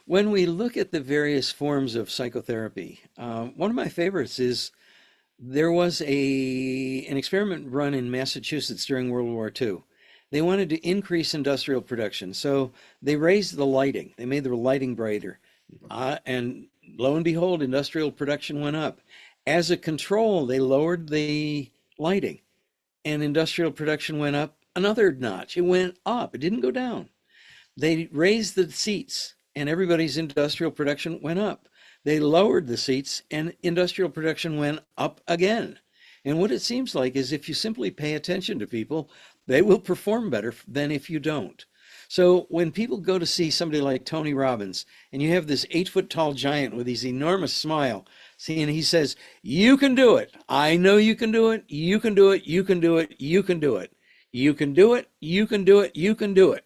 when we look at the various forms of psychotherapy, one of my favorites is there was an experiment run in Massachusetts during World War II. They wanted to increase industrial production, so they raised the lighting. They made the lighting brighter, and lo and behold, industrial production went up. As a control, they lowered the lighting, and industrial production went up another notch. It went up. It didn't go down. They raised the seats and everybody's industrial production went up. They lowered the seats and industrial production went up again. And what it seems like is if you simply pay attention to people, they will perform better than if you don't. So when people go to see somebody like Tony Robbins and you have this 8 foot tall giant with his enormous smile, see, and he says, you can do it. I know you can do it. You can do it. You can do it. You can do it. You can do it. You can do it. You can do it.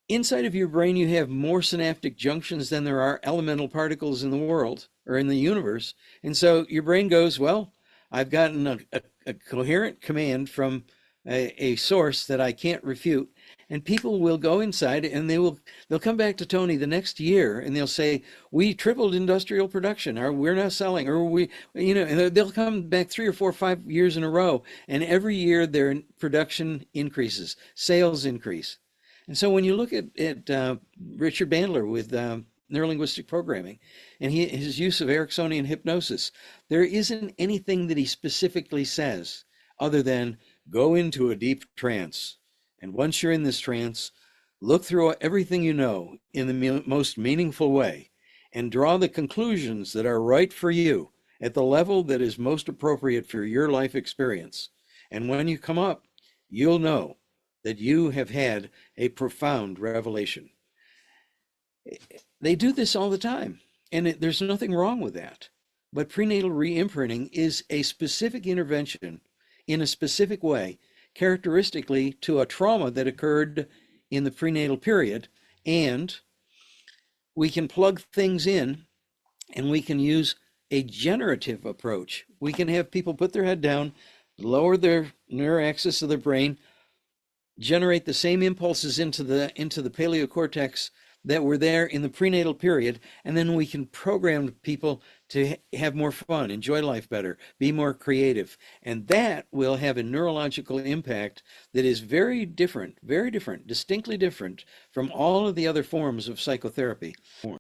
Inside of your brain, you have more synaptic junctions than there are elemental particles in the world or in the universe. And so your brain goes, well, I've gotten a coherent command from a source that I can't refute. And people will go inside and they'll come back to Tony the next year and they'll say, we tripled industrial production, or we're now selling, or and they'll come back 3 or 4 or 5 years in a row. And every year their production increases, sales increase. And so when you look at Richard Bandler with neurolinguistic programming and his use of Ericksonian hypnosis, there isn't anything that he specifically says other than go into a deep trance. And once you're in this trance, look through everything you know in the most meaningful way and draw the conclusions that are right for you at the level that is most appropriate for your life experience. And when you come up, you'll know that you have had a profound revelation. They do this all the time, and there's nothing wrong with that. But prenatal re-imprinting is a specific intervention in a specific way, characteristically to a trauma that occurred in the prenatal period, and we can plug things in and we can use a generative approach. We can have people put their head down, lower their neuroaxis of their brain, generate the same impulses into the paleocortex that were there in the prenatal period, and then we can program people to have more fun, enjoy life better, be more creative. And that will have a neurological impact that is very different, distinctly different from all of the other forms of psychotherapy.